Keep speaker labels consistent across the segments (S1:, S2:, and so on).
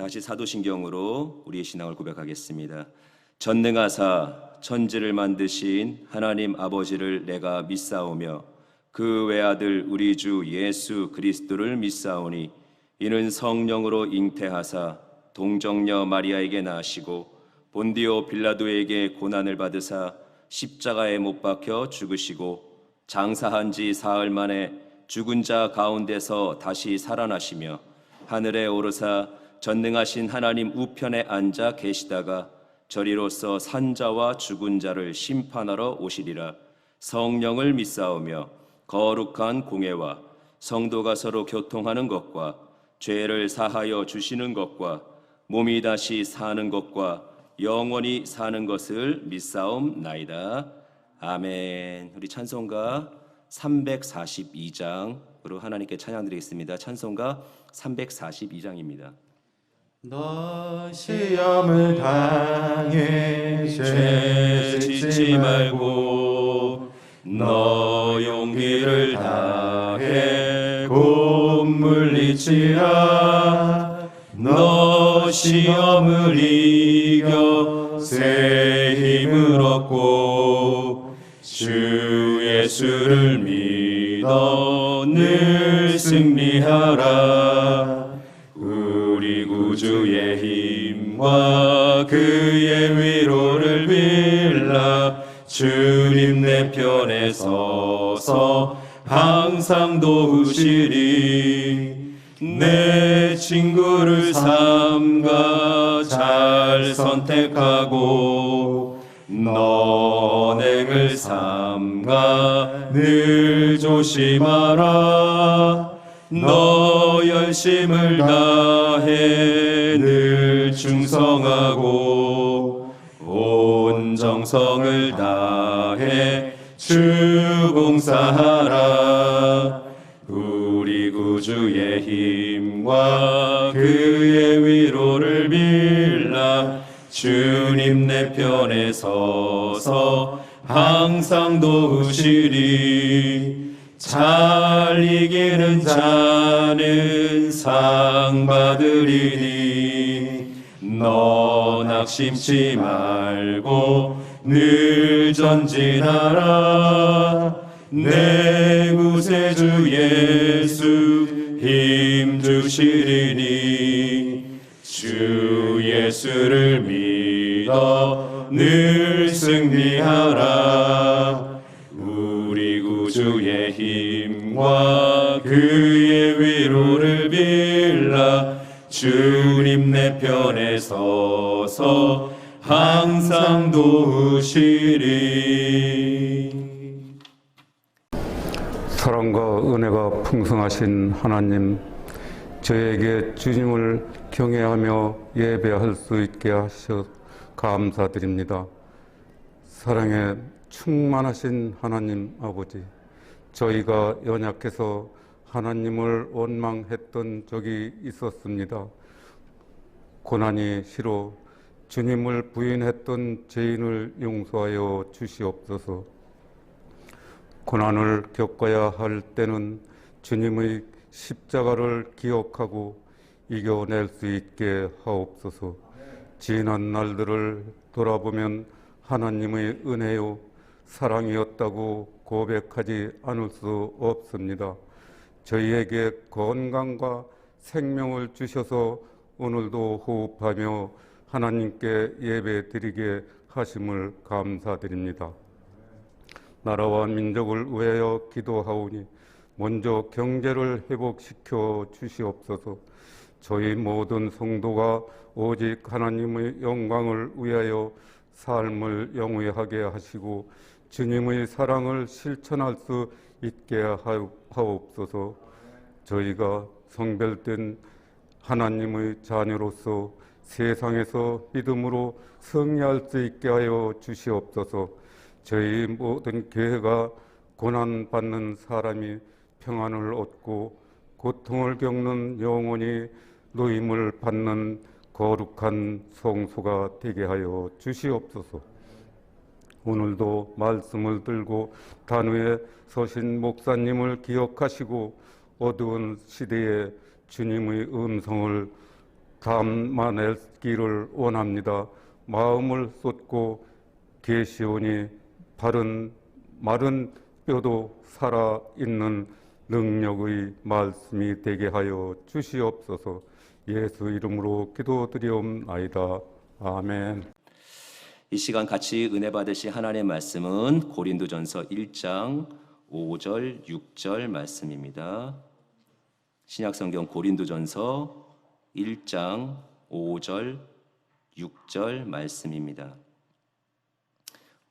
S1: 다시 사도신경으로 우리의 신앙을 고백하겠습니다. 전능하사 천지를 만드신 하나님 아버지를 내가 믿사오며 그 외아들 우리 주 예수 그리스도를 믿사오니 이는 성령으로 잉태하사 동정녀 마리아에게 나시고 본디오 빌라도에게 고난을 받으사 십자가에 못 박혀 죽으시고 장사한 지 사흘 만에 죽은 자 가운데서 다시 살아나시며 하늘에 오르사 전능하신 하나님 우편에 앉아 계시다가 저리로서 산자와 죽은 자를 심판하러 오시리라. 성령을 믿사오며 거룩한 공회와 성도가 서로 교통하는 것과 죄를 사하여 주시는 것과 몸이 다시 사는 것과 영원히 사는 것을 믿사옵나이다. 아멘. 우리 찬송가 342장으로 하나님께 찬양드리겠습니다. 찬송가 342장입니다.
S2: 너 시험을 당해 죄 짓지 말고 너 용기를 다해 곧 물리치라. 너 시험을 이겨 새 힘을 얻고 주 예수를 믿어 늘 승리하라. 우리 구주의 힘과 그의 위로를 빌라. 주님 내 편에 서서 항상 도우시리. 내 친구를 삼가 잘 선택하고 너행을 삼가 늘 조심하라. 너 열심을 다해 늘 충성하고 온 정성을 다해 주 봉사하라. 우리 구주의 힘과 그의 위로를 빌라. 주님 내 편에 서서 항상 도우시리. 잘 이기는 자는 상 받으리니 너 낙심치 말고 늘 전진하라. 내 구세주 예수 힘 주시리니 주 예수를 믿어 늘 승리하라. 우리 구주의 힘과 그의 위로를 빌라. 주님 내 편에 서서 항상 도우시리.
S3: 사랑과 은혜가 풍성하신 하나님, 저에게 주님을 경외하며 예배할 수 있게 하셔 감사드립니다. 사랑에 충만하신 하나님 아버지, 저희가 연약해서 하나님을 원망했던 적이 있었습니다. 고난이 싫어 주님을 부인했던 죄인을 용서하여 주시옵소서. 고난을 겪어야 할 때는 주님의 십자가를 기억하고 이겨낼 수 있게 하옵소서. 지난 날들을 돌아보면 하나님의 은혜요 사랑이었다고 고백하지 않을 수 없습니다. 저희에게 건강과 생명을 주셔서 오늘도 호흡하며 하나님께 예배드리게 하심을 감사드립니다. 나라와 민족을 위하여 기도하오니 먼저 경제를 회복시켜 주시옵소서. 저희 모든 성도가 오직 하나님의 영광을 위하여 삶을 영위하게 하시고 주님의 사랑을 실천할 수 있게 하옵소서. 저희가 성별된 하나님의 자녀로서 세상에서 믿음으로 승리할 수 있게 하여 주시옵소서. 저희 모든 교회가 고난받는 사람이 평안을 얻고 고통을 겪는 영혼이 노임을 받는 거룩한 성소가 되게 하여 주시옵소서. 오늘도 말씀을 들고 단위에 서신 목사님을 기억하시고 어두운 시대에 주님의 음성을 담아내기를 원합니다. 마음을 쏟고 계시오니 마른 뼈도 살아있는 능력의 말씀이 되게 하여 주시옵소서. 예수 이름으로 기도드리옵나이다. 아멘.
S1: 이 시간 같이 은혜 받으실 하나님의 말씀은 고린도전서 1장 5절 6절 말씀입니다. 신약성경 고린도전서 1장 5절 6절 말씀입니다.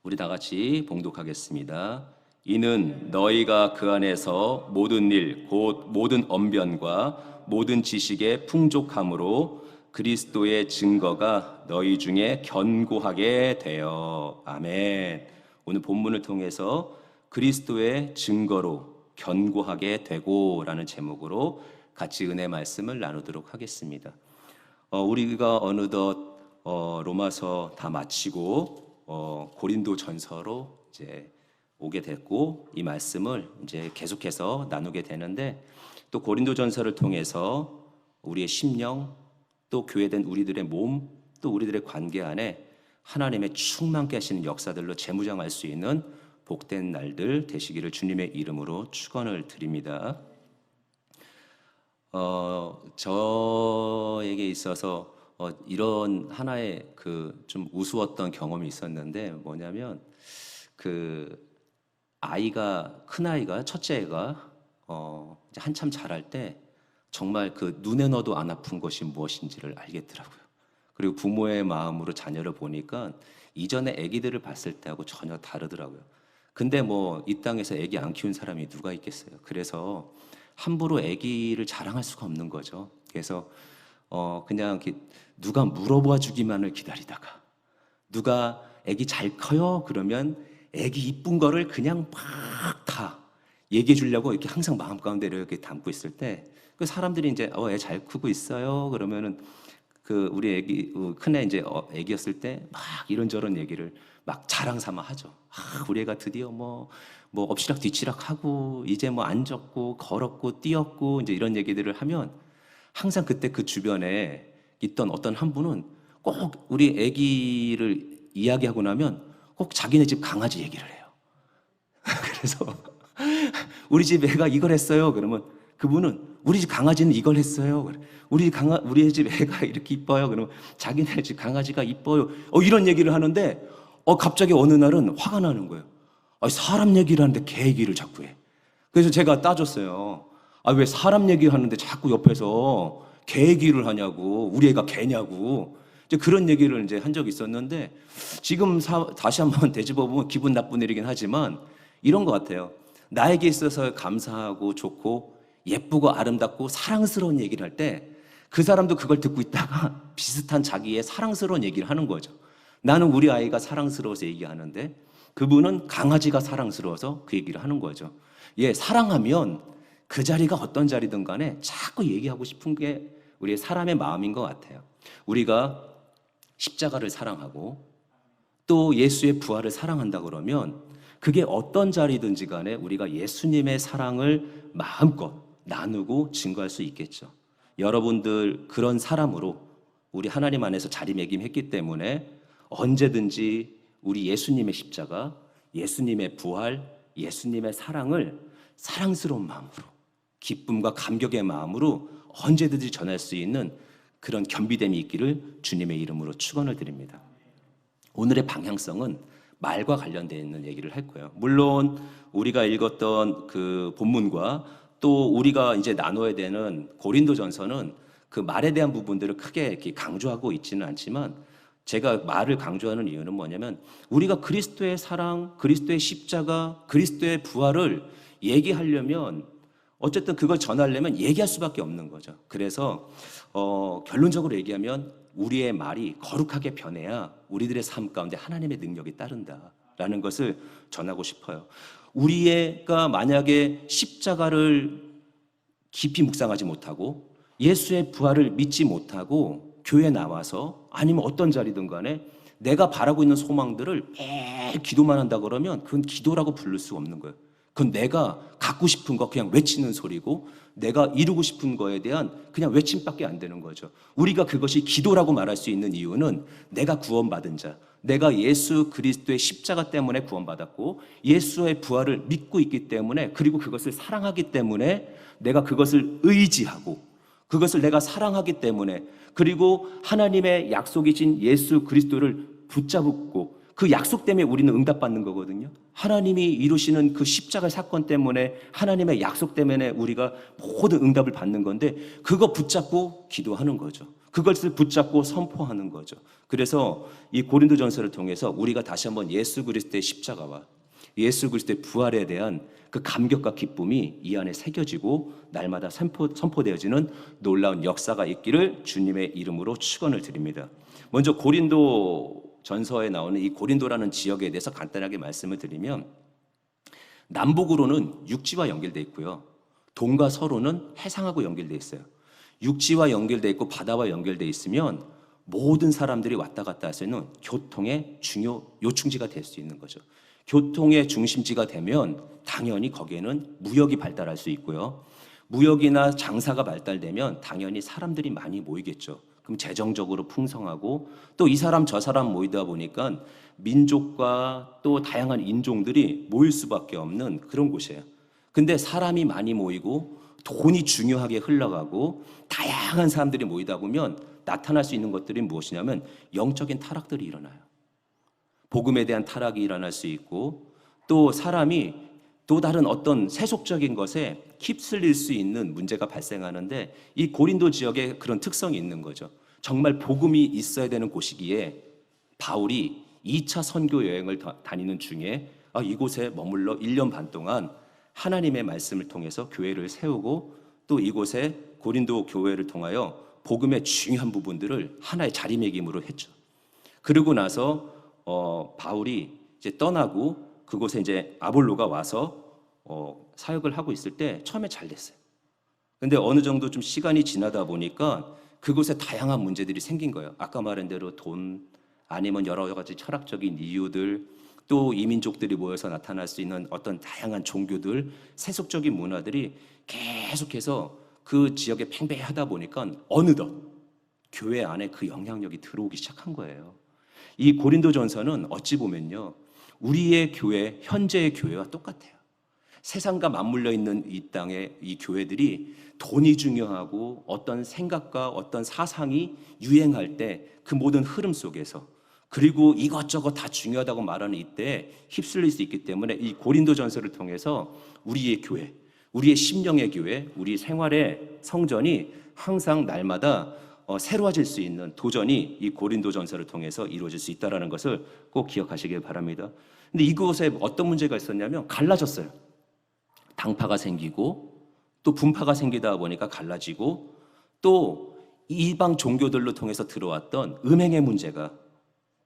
S1: 우리 다 같이 봉독하겠습니다. 이는 너희가 그 안에서 모든 일 곧 모든 언변과 모든 지식의 풍족함으로 그리스도의 증거가 너희 중에 견고하게 되어. 아멘. 오늘 본문을 통해서 그리스도의 증거로 견고하게 되고라는 제목으로 같이 은혜 말씀을 나누도록 하겠습니다. 우리가 어느덧 로마서 다 마치고 고린도 전서로 이제 오게 됐고, 이 말씀을 이제 계속해서 나누게 되는데, 또 고린도 전서를 통해서 우리의 심령, 또 교회된 우리들의 몸, 또 우리들의 관계 안에 하나님의 충만케 하시는 역사들로 재무장할 수 있는 복된 날들 되시기를 주님의 이름으로 축원을 드립니다. 저에게 있어서 이런 하나의 그 좀 우스웠던 경험이 있었는데, 뭐냐면 큰 아이가 첫째 애가 이제 한참 자랄 때 정말 그 눈에 넣어도 안 아픈 것이 무엇인지를 알겠더라고요. 그리고 부모의 마음으로 자녀를 보니까 이전에 아기들을 봤을 때하고 전혀 다르더라고요. 근데 뭐 이 땅에서 아기 안 키운 사람이 누가 있겠어요. 그래서 함부로 아기를 자랑할 수가 없는 거죠. 그래서 그냥 누가 물어봐 주기만을 기다리다가, 누가 아기 잘 커요? 그러면 아기 이쁜 거를 그냥 막 다 얘기해 주려고 이렇게 항상 마음 가운데 이렇게 담고 있을 때, 그 사람들이 이제 애 잘 크고 있어요. 그러면은 우리 아기 큰애 이제 아기였을 때 막 이런저런 얘기를 막 자랑 삼아 하죠. 우리 애가 드디어 뭐 엎치락 뒤치락 하고 이제 뭐 앉았고 걸었고 뛰었고 이제 이런 얘기들을 하면, 항상 그때 그 주변에 있던 어떤 한 분은 꼭 우리 아기를 이야기하고 나면 꼭 자기네 집 강아지 얘기를 해요. 그래서 우리 집 애가 이걸 했어요. 그러면 그분은 우리 집 강아지는 이걸 했어요. 우리 집 애가 이렇게 이뻐요. 그러면 자기네 집 강아지가 이뻐요. 이런 얘기를 하는데 갑자기 어느 날은 화가 나는 거예요. 사람 얘기를 하는데 개 얘기를 자꾸 해. 그래서 제가 따졌어요. 왜 사람 얘기하는데 자꾸 옆에서 개 얘기를 하냐고, 우리 애가 개냐고. 이제 그런 얘기를 이제 한 적이 있었는데, 지금 다시 한번 되짚어 보면 기분 나쁜 일이긴 하지만 이런 것 같아요. 나에게 있어서 감사하고 좋고 예쁘고 아름답고 사랑스러운 얘기를 할 때 그 사람도 그걸 듣고 있다가 비슷한 자기의 사랑스러운 얘기를 하는 거죠. 나는 우리 아이가 사랑스러워서 얘기하는데 그분은 강아지가 사랑스러워서 그 얘기를 하는 거죠. 사랑하면 그 자리가 어떤 자리든 간에 자꾸 얘기하고 싶은 게 우리의 사람의 마음인 것 같아요. 우리가 십자가를 사랑하고 또 예수의 부활을 사랑한다 그러면 그게 어떤 자리든지 간에 우리가 예수님의 사랑을 마음껏 나누고 증거할 수 있겠죠. 여러분들 그런 사람으로 우리 하나님 안에서 자리매김했기 때문에 언제든지 우리 예수님의 십자가, 예수님의 부활, 예수님의 사랑을 사랑스러운 마음으로, 기쁨과 감격의 마음으로 언제든지 전할 수 있는 그런 겸비됨이 있기를 주님의 이름으로 축원을 드립니다. 오늘의 방향성은 말과 관련되어 있는 얘기를 할 거예요. 물론 우리가 읽었던 그 본문과 또 우리가 이제 나눠야 되는 고린도전서는 그 말에 대한 부분들을 크게 이렇게 강조하고 있지는 않지만, 제가 말을 강조하는 이유는 뭐냐면 우리가 그리스도의 사랑, 그리스도의 십자가, 그리스도의 부활을 얘기하려면 어쨌든 그걸 전하려면 얘기할 수밖에 없는 거죠. 그래서 결론적으로 얘기하면 우리의 말이 거룩하게 변해야 우리들의 삶 가운데 하나님의 능력이 따른다라는 것을 전하고 싶어요. 우리가 만약에 십자가를 깊이 묵상하지 못하고 예수의 부활을 믿지 못하고 교회에 나와서 아니면 어떤 자리든 간에 내가 바라고 있는 소망들을 매일 기도만 한다 그러면 그건 기도라고 부를 수 없는 거예요. 그건 내가 갖고 싶은 거 그냥 외치는 소리고 내가 이루고 싶은 거에 대한 그냥 외침밖에 안 되는 거죠. 우리가 그것이 기도라고 말할 수 있는 이유는 내가 구원받은 자, 내가 예수 그리스도의 십자가 때문에 구원받았고 예수의 부활을 믿고 있기 때문에, 그리고 그것을 사랑하기 때문에 내가 그것을 의지하고 그것을 내가 사랑하기 때문에, 그리고 하나님의 약속이신 예수 그리스도를 붙잡고 그 약속 때문에 우리는 응답받는 거거든요. 하나님이 이루시는 그 십자가 사건 때문에, 하나님의 약속 때문에 우리가 모든 응답을 받는 건데, 그거 붙잡고 기도하는 거죠. 그것을 붙잡고 선포하는 거죠. 그래서 이 고린도전서를 통해서 우리가 다시 한번 예수 그리스도의 십자가와 예수 그리스도의 부활에 대한 그 감격과 기쁨이 이 안에 새겨지고 날마다 선포되어지는 놀라운 역사가 있기를 주님의 이름으로 축원을 드립니다. 먼저 고린도 전서에 나오는 이 고린도라는 지역에 대해서 간단하게 말씀을 드리면, 남북으로는 육지와 연결되어 있고요, 동과 서로는 해상하고 연결되어 있어요. 육지와 연결되어 있고 바다와 연결되어 있으면 모든 사람들이 왔다 갔다 할 수 있는 교통의 중요 요충지가 될 수 있는 거죠. 교통의 중심지가 되면 당연히 거기에는 무역이 발달할 수 있고요, 무역이나 장사가 발달되면 당연히 사람들이 많이 모이겠죠. 그럼 재정적으로 풍성하고, 또 이 사람 저 사람 모이다 보니까 민족과 또 다양한 인종들이 모일 수밖에 없는 그런 곳이에요. 근데 사람이 많이 모이고 돈이 중요하게 흘러가고 다양한 사람들이 모이다 보면 나타날 수 있는 것들이 무엇이냐면 영적인 타락들이 일어나요. 복음에 대한 타락이 일어날 수 있고, 또 사람이 또 다른 어떤 세속적인 것에 휩쓸릴 수 있는 문제가 발생하는데, 이 고린도 지역에 그런 특성이 있는 거죠. 정말 복음이 있어야 되는 곳이기에 바울이 2차 선교 여행을 다니는 중에 이곳에 머물러 1년 반 동안 하나님의 말씀을 통해서 교회를 세우고, 또 이곳에 고린도 교회를 통하여 복음의 중요한 부분들을 하나의 자리매김으로 했죠. 그러고 나서 바울이 이제 떠나고 그곳에 이제 아볼로가 와서 사역을 하고 있을 때 처음에 잘 됐어요. 근데 어느 정도 좀 시간이 지나다 보니까 그곳에 다양한 문제들이 생긴 거예요. 아까 말한 대로 돈, 아니면 여러 가지 철학적인 이유들, 또 이민족들이 모여서 나타날 수 있는 어떤 다양한 종교들, 세속적인 문화들이 계속해서 그 지역에 팽배하다 보니까 어느덧 교회 안에 그 영향력이 들어오기 시작한 거예요. 이 고린도전서는 어찌 보면요, 우리의 교회, 현재의 교회와 똑같아요. 세상과 맞물려 있는 이 땅의 이 교회들이 돈이 중요하고 어떤 생각과 어떤 사상이 유행할 때 그 모든 흐름 속에서, 그리고 이것저것 다 중요하다고 말하는 이때에 휩쓸릴 수 있기 때문에 이 고린도전서를 통해서 우리의 교회, 우리의 심령의 교회, 우리 생활의 성전이 항상 날마다 새로워질 수 있는 도전이 이 고린도전서를 통해서 이루어질 수 있다는 것을 꼭 기억하시길 바랍니다. 근데 이곳에 어떤 문제가 있었냐면 갈라졌어요. 당파가 생기고 또 분파가 생기다 보니까 갈라지고, 또 이방 종교들로 통해서 들어왔던 음행의 문제가,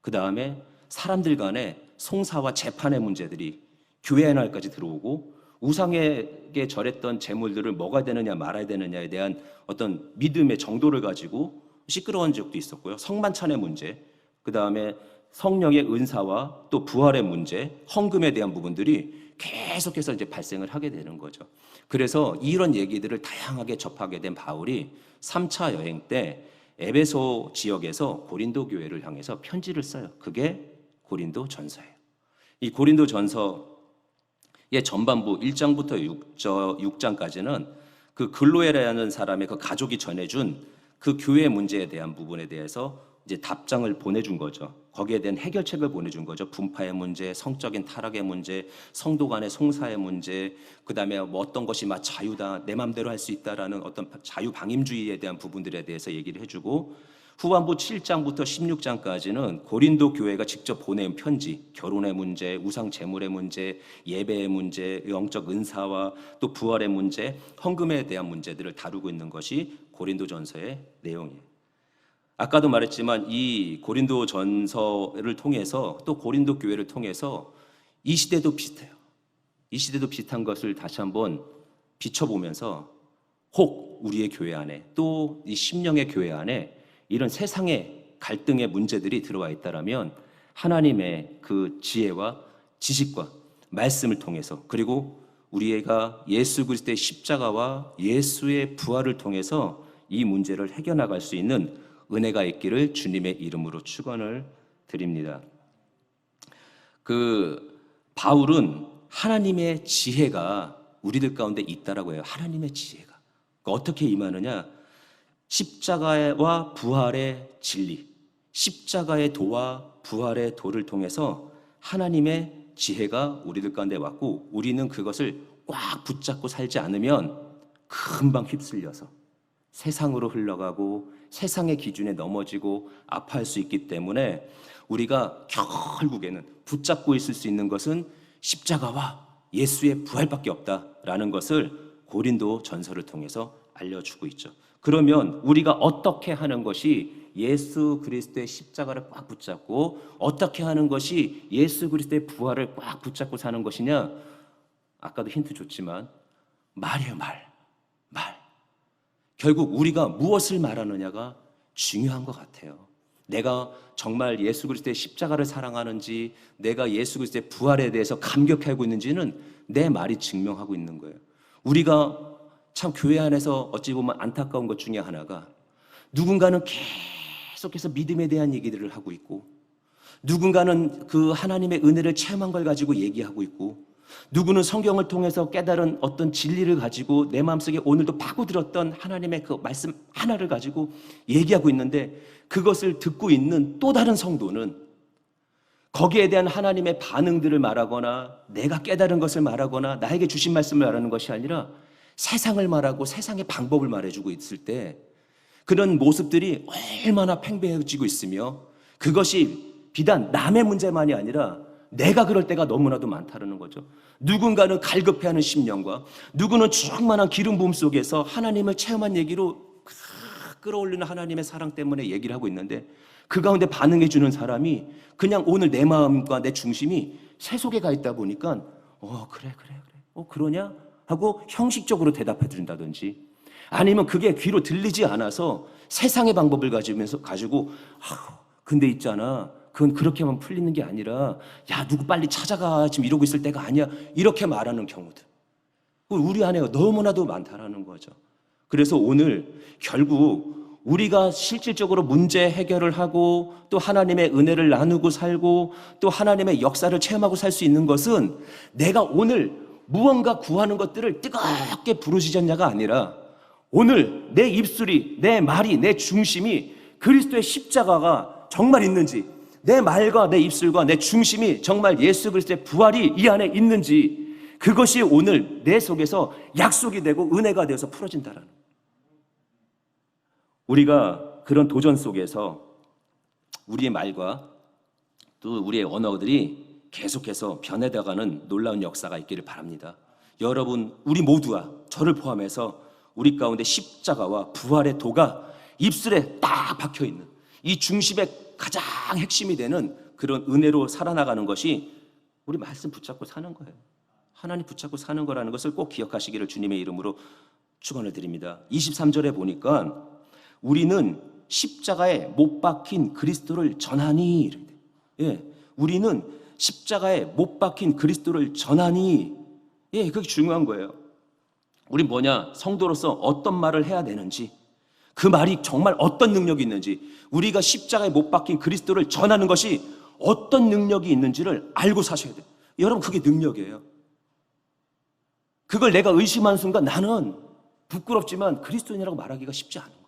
S1: 그 다음에 사람들 간의 송사와 재판의 문제들이 교회 안까지 들어오고, 우상에게 절했던 제물들을 먹어야 되느냐 말아야 되느냐에 대한 어떤 믿음의 정도를 가지고 시끄러운 적도 있었고요. 성만찬의 문제, 그 다음에 성령의 은사와 또 부활의 문제, 헌금에 대한 부분들이 계속해서 이제 발생을 하게 되는 거죠. 그래서 이런 얘기들을 다양하게 접하게 된 바울이 3차 여행 때 에베소 지역에서 고린도 교회를 향해서 편지를 써요. 그게 고린도 전서예요. 이 고린도 전서의 전반부 1장부터 6장까지는 그 글로에라는 사람의 그 가족이 전해준 그 교회 문제에 대한 부분에 대해서 이제 답장을 보내준 거죠. 거기에 대한 해결책을 보내준 거죠. 분파의 문제, 성적인 타락의 문제, 성도 간의 송사의 문제, 그 다음에 뭐 어떤 것이 막 자유다, 내 맘대로 할 수 있다라는 어떤 자유방임주의에 대한 부분들에 대해서 얘기를 해주고, 후반부 7장부터 16장까지는 고린도 교회가 직접 보낸 편지, 결혼의 문제, 우상 제물의 문제, 예배의 문제, 영적 은사와 또 부활의 문제, 헌금에 대한 문제들을 다루고 있는 것이 고린도전서의 내용이에요. 아까도 말했지만 이 고린도 전서를 통해서, 또 고린도 교회를 통해서 이 시대도 비슷해요. 이 시대도 비슷한 것을 다시 한번 비춰보면서, 혹 우리의 교회 안에, 또 이 심령의 교회 안에 이런 세상의 갈등의 문제들이 들어와 있다라면 하나님의 그 지혜와 지식과 말씀을 통해서, 그리고 우리가 예수 그리스도의 십자가와 예수의 부활을 통해서 이 문제를 해결나갈 수 있는 은혜가 있기를 주님의 이름으로 축원을 드립니다. 바울은 하나님의 지혜가 우리들 가운데 있다라고 해요. 하나님의 지혜가. 어떻게 임하느냐? 십자가와 부활의 진리, 십자가의 도와 부활의 도를 통해서 하나님의 지혜가 우리들 가운데 왔고, 우리는 그것을 꽉 붙잡고 살지 않으면 금방 휩쓸려서 세상으로 흘러가고 세상의 기준에 넘어지고 아파할 수 있기 때문에 우리가 결국에는 붙잡고 있을 수 있는 것은 십자가와 예수의 부활밖에 없다라는 것을 고린도 전서를 통해서 알려주고 있죠. 그러면 우리가 어떻게 하는 것이 예수 그리스도의 십자가를 꽉 붙잡고 어떻게 하는 것이 예수 그리스도의 부활을 꽉 붙잡고 사는 것이냐? 아까도 힌트 줬지만 말이에요. 말. 결국 우리가 무엇을 말하느냐가 중요한 것 같아요. 내가 정말 예수 그리스도의 십자가를 사랑하는지, 내가 예수 그리스도의 부활에 대해서 감격하고 있는지는 내 말이 증명하고 있는 거예요. 우리가 참 교회 안에서 어찌 보면 안타까운 것 중에 하나가, 누군가는 계속해서 믿음에 대한 얘기들을 하고 있고, 누군가는 그 하나님의 은혜를 체험한 걸 가지고 얘기하고 있고, 누구는 성경을 통해서 깨달은 어떤 진리를 가지고 내 마음속에 오늘도 파고들었던 하나님의 그 말씀 하나를 가지고 얘기하고 있는데, 그것을 듣고 있는 또 다른 성도는 거기에 대한 하나님의 반응들을 말하거나 내가 깨달은 것을 말하거나 나에게 주신 말씀을 말하는 것이 아니라 세상을 말하고 세상의 방법을 말해주고 있을 때, 그런 모습들이 얼마나 팽배해지고 있으며, 그것이 비단 남의 문제만이 아니라 내가 그럴 때가 너무나도 많다는 거죠. 누군가는 갈급해하는 심령과, 누구는 충만한 기름 부음 속에서 하나님을 체험한 얘기로 끌어올리는 하나님의 사랑 때문에 얘기를 하고 있는데, 그 가운데 반응해 주는 사람이 그냥 오늘 내 마음과 내 중심이 새 속에 가 있다 보니까 그래 그러냐 하고 형식적으로 대답해 준다든지, 아니면 그게 귀로 들리지 않아서 세상의 방법을 가지고 근데 있잖아, 그건 그렇게만 풀리는 게 아니라 야 누구 빨리 찾아가, 지금 이러고 있을 때가 아니야, 이렇게 말하는 경우들 우리 안에 너무나도 많다라는 거죠. 그래서 오늘 결국 우리가 실질적으로 문제 해결을 하고 또 하나님의 은혜를 나누고 살고 또 하나님의 역사를 체험하고 살 수 있는 것은 내가 오늘 무언가 구하는 것들을 뜨겁게 부르짖었냐가 아니라, 오늘 내 입술이, 내 말이, 내 중심이 그리스도의 십자가가 정말 있는지, 내 말과 내 입술과 내 중심이 정말 예수 그리스도의 부활이 이 안에 있는지, 그것이 오늘 내 속에서 약속이 되고 은혜가 되어서 풀어진다라는 거예요. 우리가 그런 도전 속에서 우리의 말과 또 우리의 언어들이 계속해서 변해가는 놀라운 역사가 있기를 바랍니다. 여러분, 우리 모두와 저를 포함해서 우리 가운데 십자가와 부활의 도가 입술에 딱 박혀있는, 이 중심의 가장 핵심이 되는 그런 은혜로 살아나가는 것이 우리 말씀 붙잡고 사는 거예요. 하나님 붙잡고 사는 거라는 것을 꼭 기억하시기를 주님의 이름으로 축원을 드립니다. 23절에 보니까 우리는 십자가에 못 박힌 그리스도를 전하니, 우리는 십자가에 못 박힌 그리스도를 전하니, 그게 중요한 거예요. 우리 성도로서 어떤 말을 해야 되는지, 그 말이 정말 어떤 능력이 있는지, 우리가 십자가에 못 박힌 그리스도를 전하는 것이 어떤 능력이 있는지를 알고 사셔야 돼요. 여러분, 그게 능력이에요. 그걸 내가 의심하는 순간 나는 부끄럽지만 그리스도인이라고 말하기가 쉽지 않은 거예요.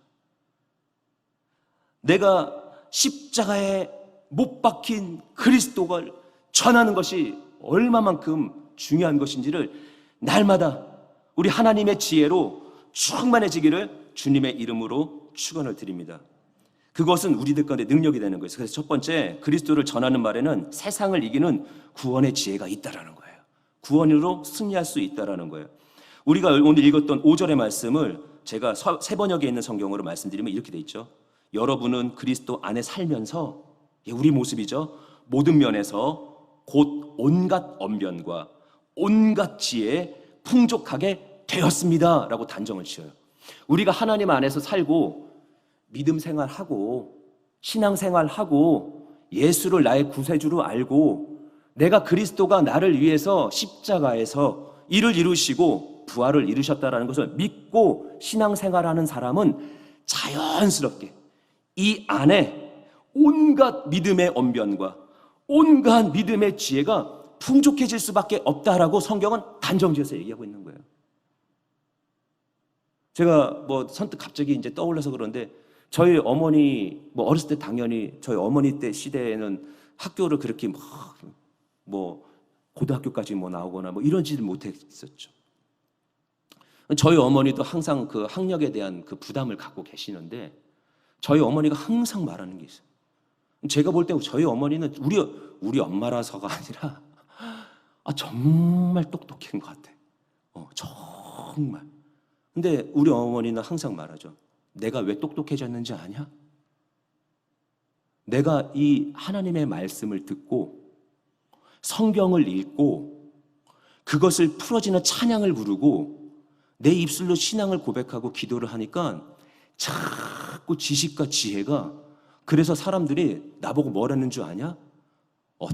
S1: 내가 십자가에 못 박힌 그리스도를 전하는 것이 얼마만큼 중요한 것인지를 날마다 우리 하나님의 지혜로 충만해지기를 주님의 이름으로 축원을 드립니다. 그것은 우리들 가운데 능력이 되는 거예요. 그래서 첫 번째, 그리스도를 전하는 말에는 세상을 이기는 구원의 지혜가 있다라는 거예요. 구원으로 승리할 수 있다라는 거예요. 우리가 오늘 읽었던 5절의 말씀을 제가 새 번역에 있는 성경으로 말씀드리면 이렇게 돼 있죠. 여러분은 그리스도 안에 살면서, 우리 모습이죠, 모든 면에서 곧 온갖 언변과 온갖 지혜에 풍족하게 되었습니다 라고 단정을 지어요. 우리가 하나님 안에서 살고 믿음 생활하고 신앙 생활하고 예수를 나의 구세주로 알고 내가 그리스도가 나를 위해서 십자가에서 이를 이루시고 부활을 이루셨다라는 것을 믿고 신앙생활하는 사람은 자연스럽게 이 안에 온갖 믿음의 언변과 온갖 믿음의 지혜가 풍족해질 수밖에 없다라고 성경은 단정지어서 얘기하고 있는 거예요. 제가 뭐 선뜻 갑자기 이제 떠올라서 그런데 저희 어머니 뭐 어렸을 때 당연히 저희 어머니 때 시대에는 학교를 그렇게 뭐 고등학교까지 뭐 나오거나 뭐 이런지를 못했었죠. 저희 어머니도 항상 그 학력에 대한 그 부담을 갖고 계시는데 저희 어머니가 항상 말하는 게 있어요. 제가 볼 때 저희 어머니는 우리 엄마라서가 아니라 정말 똑똑한 것 같아. 정말. 근데 우리 어머니는 항상 말하죠. 내가 왜 똑똑해졌는지 아냐? 내가 이 하나님의 말씀을 듣고 성경을 읽고 그것을 풀어지는 찬양을 부르고 내 입술로 신앙을 고백하고 기도를 하니까 자꾸 지식과 지혜가 그래서 사람들이 나보고 뭐라는 줄 아냐?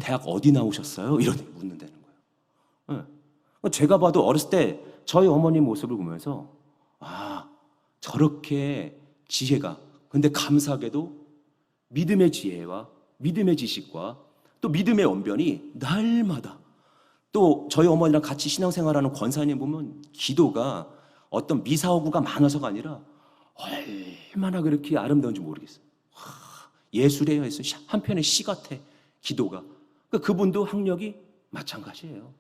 S1: 대학 어디 나오셨어요? 이런 묻는다는 거예요. 제가 봐도 어렸을 때 저희 어머니 모습을 보면서 저렇게 지혜가 근데 감사하게도 믿음의 지혜와 믿음의 지식과 또 믿음의 언변이 날마다 또 저희 어머니랑 같이 신앙생활하는 권사님 보면 기도가 어떤 미사오구가 많아서가 아니라 얼마나 그렇게 아름다운지 모르겠어요. 예술이에요. 한편의 시 같아 기도가. 그분도 학력이 마찬가지예요.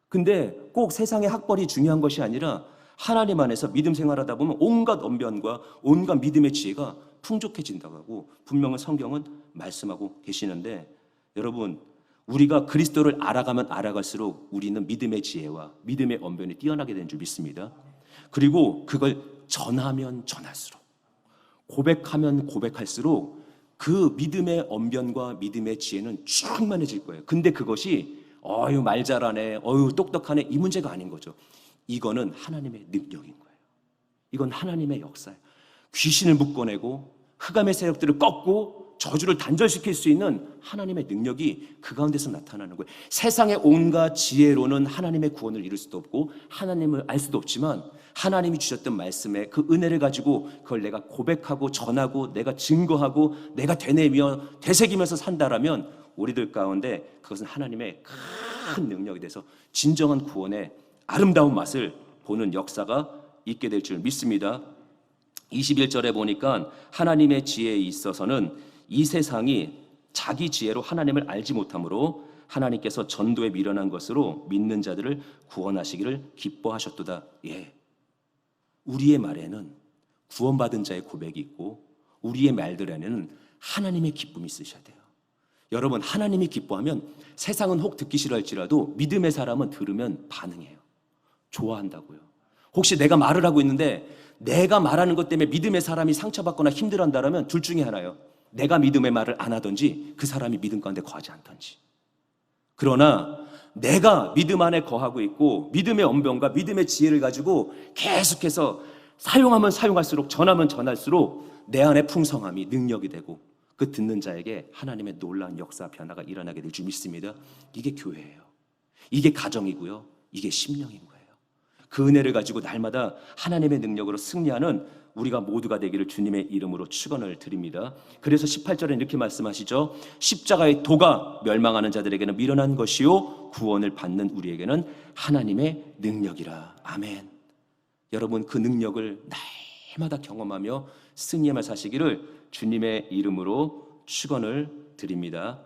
S1: 근데 꼭 세상의 학벌이 중요한 것이 아니라 하나님 안에서 믿음 생활하다 보면 온갖 언변과 온갖 믿음의 지혜가 풍족해진다고 하고 분명히 성경은 말씀하고 계시는데 여러분 우리가 그리스도를 알아가면 알아갈수록 우리는 믿음의 지혜와 믿음의 언변이 뛰어나게 되는 줄 믿습니다. 그리고 그걸 전하면 전할수록 고백하면 고백할수록 그 믿음의 언변과 믿음의 지혜는 충만해질 거예요. 근데 그것이 말 잘하네, 똑똑하네 이 문제가 아닌 거죠. 이거는 하나님의 능력인 거예요. 이건 하나님의 역사예요. 귀신을 묶어내고 흑암의 세력들을 꺾고 저주를 단절시킬 수 있는 하나님의 능력이 그 가운데서 나타나는 거예요. 세상의 온갖 지혜로는 하나님의 구원을 이룰 수도 없고 하나님을 알 수도 없지만 하나님이 주셨던 말씀에 그 은혜를 가지고 그걸 내가 고백하고 전하고 내가 증거하고 내가 되뇌며 되새기면서 산다라면 우리들 가운데 그것은 하나님의 큰 능력이 돼서 진정한 구원의 아름다운 맛을 보는 역사가 있게 될 줄 믿습니다. 21절에 보니까 하나님의 지혜에 있어서는 이 세상이 자기 지혜로 하나님을 알지 못하므로 하나님께서 전도에 미련한 것으로 믿는 자들을 구원하시기를 기뻐하셨도다. 우리의 말에는 구원받은 자의 고백이 있고 우리의 말들에는 하나님의 기쁨이 있으셔야 돼요. 여러분 하나님이 기뻐하면 세상은 혹 듣기 싫어할지라도 믿음의 사람은 들으면 반응해요. 좋아한다고요. 혹시 내가 말을 하고 있는데 내가 말하는 것 때문에 믿음의 사람이 상처받거나 힘들어한다면 둘 중에 하나예요. 내가 믿음의 말을 안 하든지 그 사람이 믿음 가운데 거하지 않든지. 그러나 내가 믿음 안에 거하고 있고 믿음의 언변과 믿음의 지혜를 가지고 계속해서 사용하면 사용할수록 전하면 전할수록 내 안에 풍성함이 능력이 되고 그 듣는 자에게 하나님의 놀라운 역사 변화가 일어나게 될 줄 믿습니다. 이게 교회예요. 이게 가정이고요. 이게 심령인 거예요. 그 은혜를 가지고 날마다 하나님의 능력으로 승리하는 우리가 모두가 되기를 주님의 이름으로 축원을 드립니다. 그래서 18절에 이렇게 말씀하시죠. 십자가의 도가 멸망하는 자들에게는 미련한 것이요 구원을 받는 우리에게는 하나님의 능력이라. 아멘. 여러분 그 능력을 날마다 경험하며 승리하며 사시기를 주님의 이름으로 축원을 드립니다.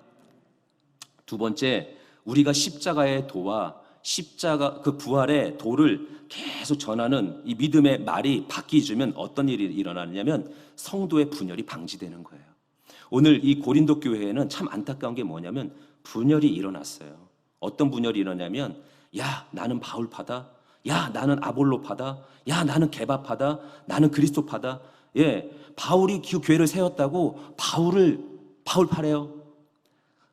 S1: 두 번째, 우리가 십자가의 도와 십자가 그 부활의 도를 계속 전하는 이 믿음의 말이 바뀌어지면 어떤 일이 일어나느냐면 성도의 분열이 방지되는 거예요. 오늘 이 고린도 교회에는 참 안타까운 게 뭐냐면 분열이 일어났어요. 어떤 분열이 일어나냐면 야 나는 바울파다, 야 나는 아볼로파다, 야 나는 게바파다, 나는 그리스도파다. 바울이 그 교회를 세웠다고 바울파래요.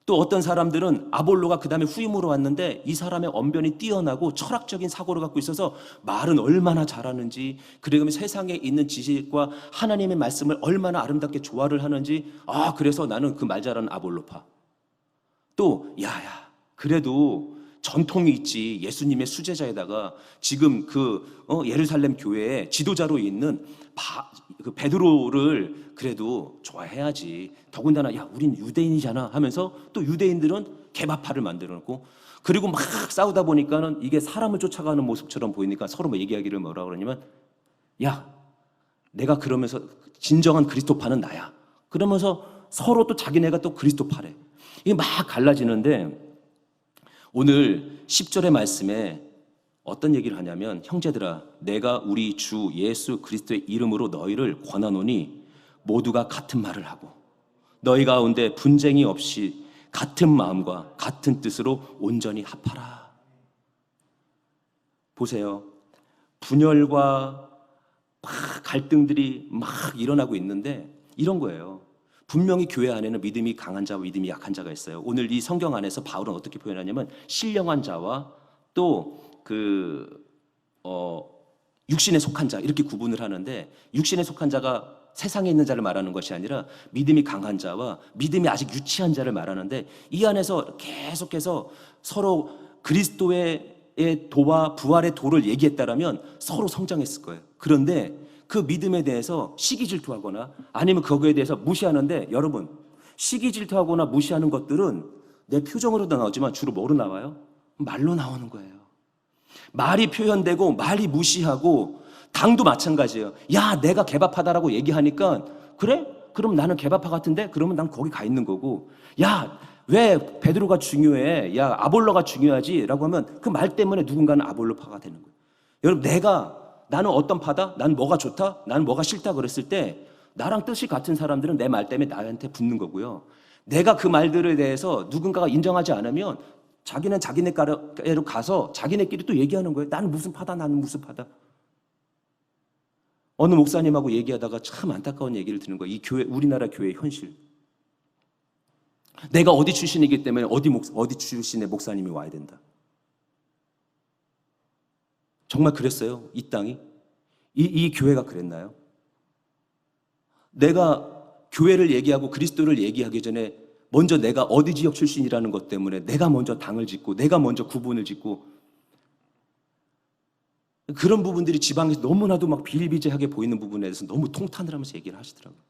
S1: 또 어떤 사람들은 아볼로가 그 다음에 후임으로 왔는데 이 사람의 언변이 뛰어나고 철학적인 사고를 갖고 있어서 말은 얼마나 잘하는지, 그리고 세상에 있는 지식과 하나님의 말씀을 얼마나 아름답게 조화를 하는지, 그래서 나는 그 말 잘하는 아볼로파. 또 야야 그래도 전통이 있지. 예수님의 수제자에다가 지금 예루살렘 교회의 지도자로 있는 그 베드로를 그래도 좋아해야지. 더군다나 야 우린 유대인이잖아 하면서 또 유대인들은 개바파를 만들어 놓고, 그리고 막 싸우다 보니까는 이게 사람을 쫓아가는 모습처럼 보이니까 서로 뭐 얘기하기를 뭐라 그러냐면, 야 내가 그러면서 진정한 그리스도파는 나야. 그러면서 서로 또 자기네가 또 그리스도파래. 이게 막 갈라지는데, 오늘 10절의 말씀에 어떤 얘기를 하냐면, 형제들아 내가 우리 주 예수 그리스도의 이름으로 너희를 권하노니 모두가 같은 말을 하고 너희 가운데 분쟁이 없이 같은 마음과 같은 뜻으로 온전히 합하라. 보세요. 분열과 막 갈등들이 막 일어나고 있는데 이런 거예요. 분명히 교회 안에는 믿음이 강한 자와 믿음이 약한 자가 있어요. 오늘 이 성경 안에서 바울은 어떻게 표현하냐면, 신령한 자와 또 육신에 속한 자, 이렇게 구분을 하는데, 육신에 속한 자가 세상에 있는 자를 말하는 것이 아니라 믿음이 강한 자와 믿음이 아직 유치한 자를 말하는데, 이 안에서 계속해서 서로 그리스도의 도와 부활의 도를 얘기했다라면 서로 성장했을 거예요. 그런데 그 믿음에 대해서 시기 질투하거나 아니면 거기에 대해서 무시하는데, 여러분 시기 질투하거나 무시하는 것들은 내 표정으로도 나오지만 주로 뭐로 나와요? 말로 나오는 거예요. 말이 표현되고 말이 무시하고, 당도 마찬가지예요. 야 내가 개밥하다라고 얘기하니까 그래? 그럼 나는 개밥파 같은데? 그러면 난 거기 가 있는 거고, 야 왜 베드로가 중요해? 야 아볼로가 중요하지? 라고 하면 그 말 때문에 누군가는 아볼로파가 되는 거예요. 여러분 나는 어떤 파다? 난 뭐가 좋다? 나는 뭐가 싫다? 그랬을 때 나랑 뜻이 같은 사람들은 내 말 때문에 나한테 붙는 거고요. 내가 그 말들에 대해서 누군가가 인정하지 않으면 자기는 자기네로 가서 자기네끼리 또 얘기하는 거예요. 나는 무슨 파다? 나는 무슨 파다? 어느 목사님하고 얘기하다가 참 안타까운 얘기를 듣는 거예요. 이 교회, 우리나라 교회의 현실. 내가 어디 출신이기 때문에 어디 출신의 목사님이 와야 된다. 정말 그랬어요? 이 땅이? 이 교회가 그랬나요? 내가 교회를 얘기하고 그리스도를 얘기하기 전에 먼저 내가 어디 지역 출신이라는 것 때문에 내가 먼저 당을 짓고 내가 먼저 구분을 짓고, 그런 부분들이 지방에서 너무나도 막 비일비재하게 보이는 부분에 대해서 너무 통탄을 하면서 얘기를 하시더라고요.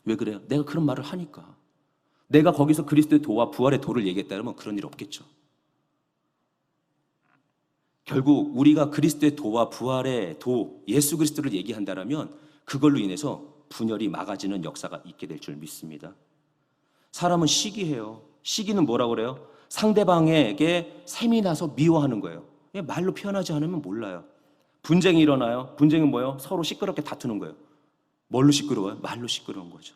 S1: 왜 그래요? 내가 그런 말을 하니까. 내가 거기서 그리스도의 도와 부활의 도를 얘기했다면 그런 일 없겠죠. 결국 우리가 그리스도의 도와 부활의 도, 예수 그리스도를 얘기한다면 그걸로 인해서 분열이 막아지는 역사가 있게 될 줄 믿습니다. 사람은 시기해요. 시기는 뭐라고 그래요? 상대방에게 샘이 나서 미워하는 거예요. 말로 표현하지 않으면 몰라요. 분쟁이 일어나요. 분쟁은 뭐예요? 서로 시끄럽게 다투는 거예요. 뭘로 시끄러워요? 말로 시끄러운 거죠.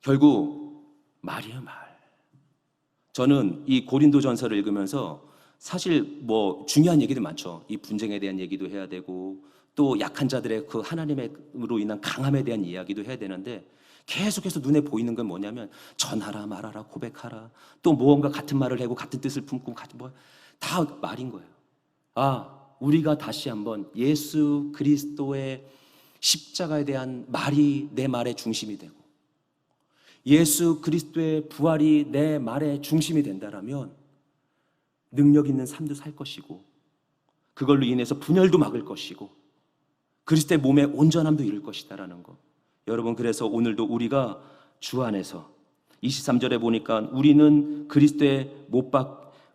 S1: 결국 말이에요, 말. 저는 이 고린도전서를 읽으면서 사실 뭐 중요한 얘기들 많죠. 이 분쟁에 대한 얘기도 해야 되고 또 약한 자들의 그 하나님으로 인한 강함에 대한 이야기도 해야 되는데, 계속해서 눈에 보이는 건 뭐냐면 전하라 말하라 고백하라, 또 무언가 같은 말을 하고 같은 뜻을 품고 다 말인 거예요. 우리가 다시 한번 예수 그리스도의 십자가에 대한 말이 내 말의 중심이 되고 예수 그리스도의 부활이 내 말의 중심이 된다라면 능력 있는 삶도 살 것이고, 그걸로 인해서 분열도 막을 것이고, 그리스도의 몸의 온전함도 이룰 것이다라는 거. 여러분, 그래서 오늘도 우리가 주 안에서 23절에 보니까 우리는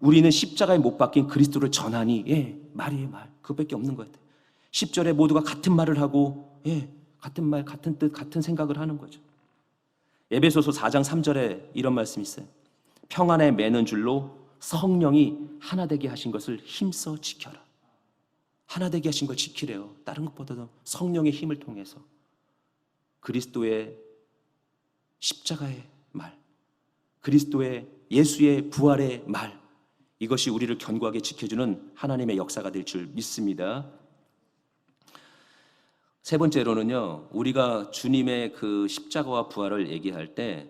S1: 우리는 십자가에 못 박힌 그리스도를 전하니, 말이에요, 말. 그것밖에 없는 것 같아요. 10절에 모두가 같은 말을 하고, 같은 말, 같은 뜻, 같은 생각을 하는 거죠. 에베소서 4장 3절에 이런 말씀이 있어요. 평안에 매는 줄로 성령이 하나 되게 하신 것을 힘써 지켜라. 하나 되게 하신 걸 지키래요. 다른 것보다도 성령의 힘을 통해서 그리스도의 십자가의 말, 그리스도의 예수의 부활의 말, 이것이 우리를 견고하게 지켜주는 하나님의 역사가 될 줄 믿습니다. 세 번째로는요, 우리가 주님의 그 십자가와 부활을 얘기할 때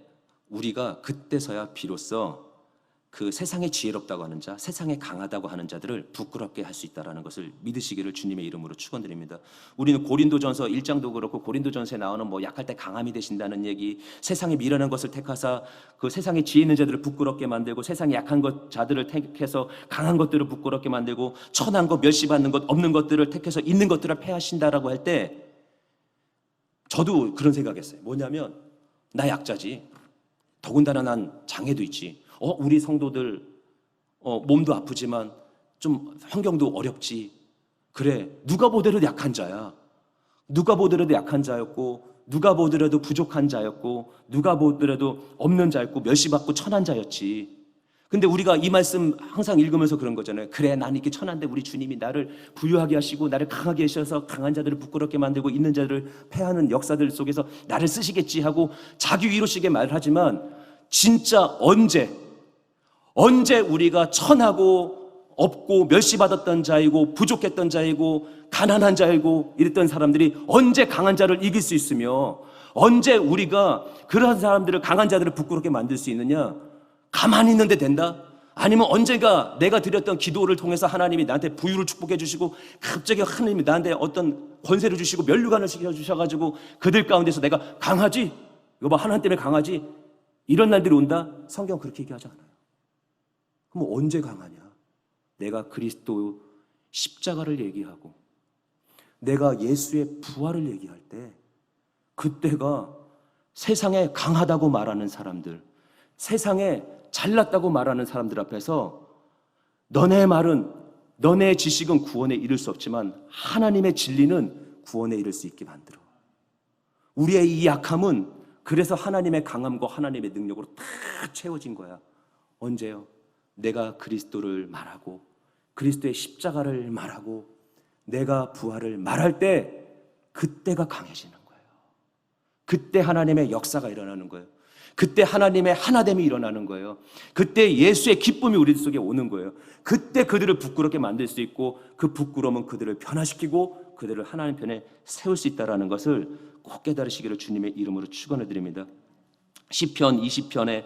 S1: 우리가 그때서야 비로소 그 세상에 지혜롭다고 하는 자, 세상에 강하다고 하는 자들을 부끄럽게 할 수 있다는 것을 믿으시기를 주님의 이름으로 축원드립니다. 우리는 고린도전서 1장도 그렇고 고린도전서에 나오는 뭐 약할 때 강함이 되신다는 얘기, 세상에 미련한 것을 택하사 그 세상에 지혜 있는 자들을 부끄럽게 만들고 세상에 약한 자들을 택해서 강한 것들을 부끄럽게 만들고 천한 것, 멸시받는 것, 없는 것들을 택해서 있는 것들을 패하신다라고 할 때 저도 그런 생각했어요. 뭐냐면 나 약자지. 더군다나 난 장애도 있지. 우리 성도들 몸도 아프지만 좀 환경도 어렵지. 그래, 누가 보더라도 약한 자야. 누가 보더라도 약한 자였고, 누가 보더라도 부족한 자였고, 누가 보더라도 없는 자였고, 멸시받고 천한 자였지. 근데 우리가 이 말씀 항상 읽으면서 그런 거잖아요. 그래, 난 이렇게 천한데 우리 주님이 나를 부유하게 하시고 나를 강하게 하셔서 강한 자들을 부끄럽게 만들고 있는 자들을 패하는 역사들 속에서 나를 쓰시겠지 하고 자기 위로식의 말을 하지만 진짜 언제 우리가 천하고 없고 멸시받았던 자이고 부족했던 자이고 가난한 자이고 이랬던 사람들이 언제 강한 자를 이길 수 있으며 언제 우리가 그런 사람들을 강한 자들을 부끄럽게 만들 수 있느냐? 가만히 있는데 된다? 아니면 언젠가 내가 드렸던 기도를 통해서 하나님이 나한테 부유를 축복해 주시고 갑자기 하나님이 나한테 어떤 권세를 주시고 면류관을 시켜주셔가지고 그들 가운데서 내가 강하지? 이거 봐, 하나님 때문에 강하지? 이런 날들이 온다? 성경 그렇게 얘기하지 않아요. 그럼 언제 강하냐? 내가 그리스도 십자가를 얘기하고 내가 예수의 부활을 얘기할 때 그때가 세상에 강하다고 말하는 사람들, 세상에 잘났다고 말하는 사람들 앞에서 너네 말은, 너네 지식은 구원에 이를 수 없지만 하나님의 진리는 구원에 이를 수 있게 만들어. 우리의 이 약함은 그래서 하나님의 강함과 하나님의 능력으로 다 채워진 거야. 언제요? 내가 그리스도를 말하고 그리스도의 십자가를 말하고 내가 부활을 말할 때 그때가 강해지는 거예요. 그때 하나님의 역사가 일어나는 거예요. 그때 하나님의 하나됨이 일어나는 거예요. 그때 예수의 기쁨이 우리 속에 오는 거예요. 그때 그들을 부끄럽게 만들 수 있고 그 부끄러움은 그들을 변화시키고 그들을 하나님 편에 세울 수 있다는 것을 꼭 깨달으시기를 주님의 이름으로 축원을 드립니다. 시편 20편의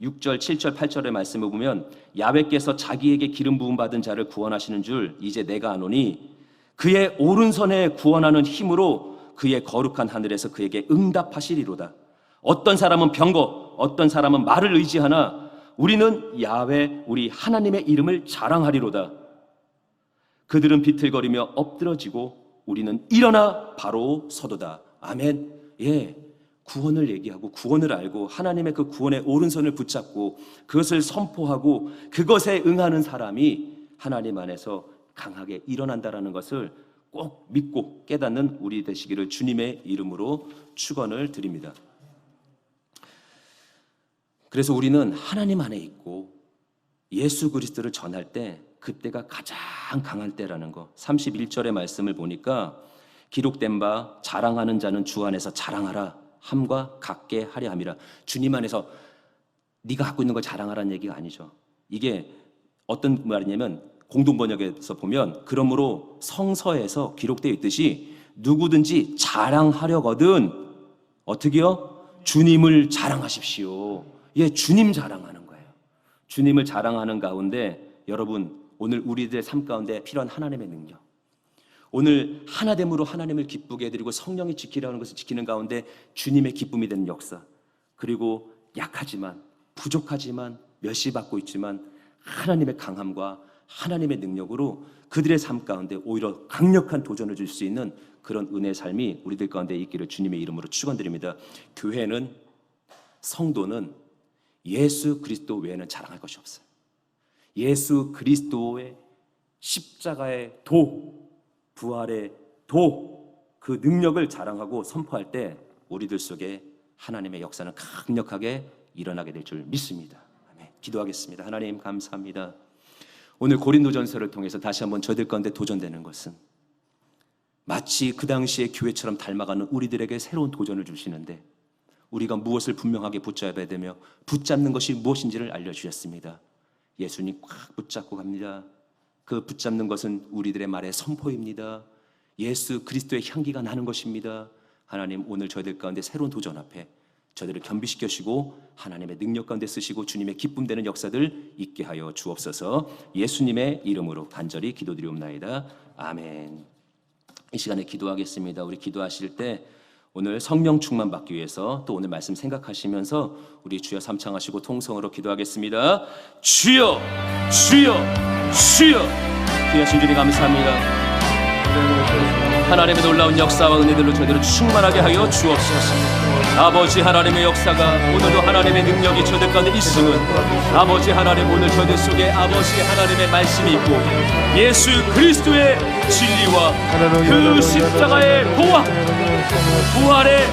S1: 6절, 7절, 8절의 말씀을 보면 야훼께서 자기에게 기름 부음 받은 자를 구원하시는 줄 이제 내가 아노니 그의 오른손에 구원하는 힘으로 그의 거룩한 하늘에서 그에게 응답하시리로다. 어떤 사람은 병거, 어떤 사람은 말을 의지하나 우리는 야훼 우리 하나님의 이름을 자랑하리로다. 그들은 비틀거리며 엎드러지고 우리는 일어나 바로 서도다. 아멘. 예, 구원을 얘기하고 구원을 알고 하나님의 그 구원의 오른손을 붙잡고 그것을 선포하고 그것에 응하는 사람이 하나님 안에서 강하게 일어난다라는 것을 꼭 믿고 깨닫는 우리 되시기를 주님의 이름으로 축원을 드립니다. 그래서 우리는 하나님 안에 있고 예수 그리스도를 전할 때 그때가 가장 강할 때라는 거. 31절의 말씀을 보니까 기록된 바 자랑하는 자는 주 안에서 자랑하라 함과 같게 하려 함이라. 주님 안에서 네가 갖고 있는 걸 자랑하라는 얘기가 아니죠. 이게 어떤 말이냐면 공동번역에서 보면 그러므로 성서에서 기록되어 있듯이 누구든지 자랑하려거든 어떻게요? 주님을 자랑하십시오. 예, 주님 자랑하는 거예요. 주님을 자랑하는 가운데 여러분 오늘 우리들의 삶 가운데 필요한 하나님의 능력, 오늘 하나됨으로 하나님을 기쁘게 해드리고 성령이 지키라는 것을 지키는 가운데 주님의 기쁨이 되는 역사, 그리고 약하지만 부족하지만 멸시받고 있지만 하나님의 강함과 하나님의 능력으로 그들의 삶 가운데 오히려 강력한 도전을 줄 수 있는 그런 은혜의 삶이 우리들 가운데 있기를 주님의 이름으로 축원드립니다. 교회는, 성도는 예수 그리스도 외에는 자랑할 것이 없어요. 예수 그리스도의 십자가의 도, 부활의 도, 그 능력을 자랑하고 선포할 때 우리들 속에 하나님의 역사는 강력하게 일어나게 될 줄 믿습니다. 아멘. 기도하겠습니다. 하나님 감사합니다. 오늘 고린도전서를 통해서 다시 한번 저희들 가운데 도전되는 것은 마치 그 당시의 교회처럼 닮아가는 우리들에게 새로운 도전을 주시는데 우리가 무엇을 분명하게 붙잡아야 되며 붙잡는 것이 무엇인지를 알려주셨습니다. 예수님 꽉 붙잡고 갑니다. 그 붙잡는 것은 우리들의 말의 선포입니다. 예수 그리스도의 향기가 나는 것입니다. 하나님 오늘 저희들 가운데 새로운 도전 앞에 저들을 겸비시켜 주시고 하나님의 능력 가운데 쓰시고 주님의 기쁨 되는 역사들 있게 하여 주옵소서. 예수님의 이름으로 간절히 기도드리옵나이다. 아멘. 이 시간에 기도하겠습니다. 우리 기도하실 때 오늘 성령 충만 받기 위해서 또 오늘 말씀 생각하시면서 우리 주여 삼창하시고 통성으로 기도하겠습니다. 주여, 주여, 주여. 귀하신 주님 감사합니다. 하나님의 놀라운 역사와 은혜들로 저희들을 충만하게 하여 주옵소서. 아버지 하나님의 역사가 오늘도 하나님의 능력이 저들 가운데 있음은 아버지 하나님 오늘 저들 속에 아버지 하나님의 말씀이 있고 예수 그리스도의 진리와 그 십자가의 부활의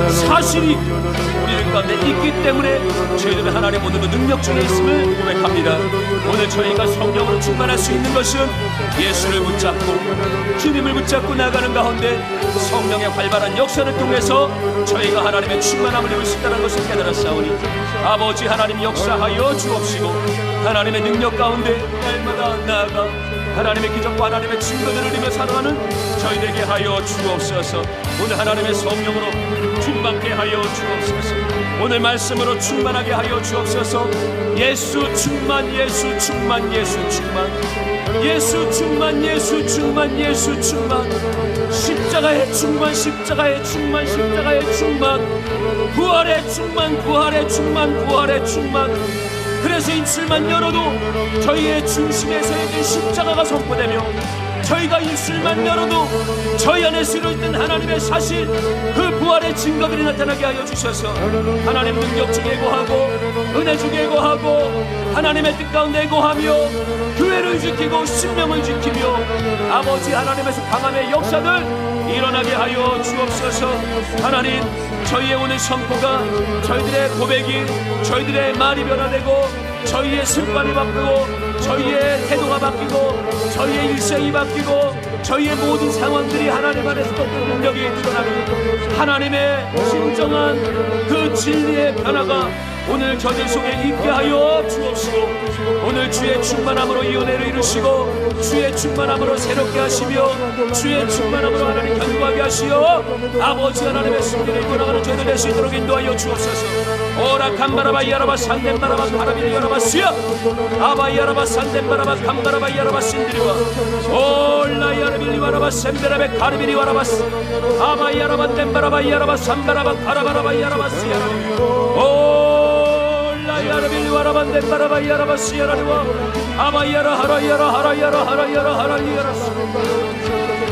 S1: 사실이 우리 가운데 있기 때문에 저희들은 하나님 오늘도 능력 중에 있음을 고백합니다. 오늘 저희가 성령으로 충만할 수 있는 것은 예수를 붙잡고 주님을 붙잡고 나가는 가운데 성령의 활발한 역사를 통해서 저희가 하나님의 충만함을 입을 수 있다는 것을 깨달았사오니 아버지 하나님 역사하여 주옵시고 하나님의 능력 가운데 날마다 나아가 하나님의 기적과 하나님의 증거들을 이루며 살아가는 저희에게 하여 주옵소서. 오늘 하나님의 성령으로 충만케 하여 주옵소서. 오늘 말씀으로 충만하게 하여 주옵소서. 예수 충만, 예수 충만, 예수 충만, 예수 충만, 예수 충만, 예수 충만, 십자가의 충만, 십자가의 충만, 십자가의 충만, 부활의 충만, 부활의 충만, 부활의 충만. 그래서 입술만 열어도 저희의 중심에 서있는 십자가가 선포되며 저희가 입술만 열어도 저희 안에 쓰여있는 하나님의 사실 그 부활의 증거들이 나타나게 하여 주셔서 하나님 능력 중에 거하고 은혜 중에 거하고 하나님의 뜻 가운데 거하며 교회를 지키고 신명을 지키며 아버지 하나님에서 강함의 역사들 일어나게 하여 주옵소서. 하나님 저희의 오늘 선포가 저희들의 고백이 저희들의 말이 변화되고 저희의 습관이 바뀌고 저희의 태도가 바뀌고 저희의 일생이 바뀌고 저희의 모든 상황들이 하나님 안에서 어떤 능력이 드러나는 하나님의 진정한 그 진리의 변화가 오늘 저들 속에 있게 하여 주옵시고 오늘 주의 충만함으로 이 은혜를 이루시고 주의 충만함으로 새롭게 하시며 주의 충만함으로 하나님 견고하게 하시어 아버지 하나님의 승리를 이끌어가는 저희들 될 수 있도록 인도하여 주옵소서. 오라 캄바라바 야라바 산덴바라바 카라비리 야라바 시야 아바 야라바 산덴바라바 캄바라바 야라바 신디리와 올라 야라빌리 와라바 셈베라베 카르비리 와라바 아바 야라바 덴바라바 야라바 산바라바 카라바라바 야라바 시야 야라빌리 와라반데 바라바 야라바 시야라리와 아바야라 하라야라 하라야라 하라야라 하라야라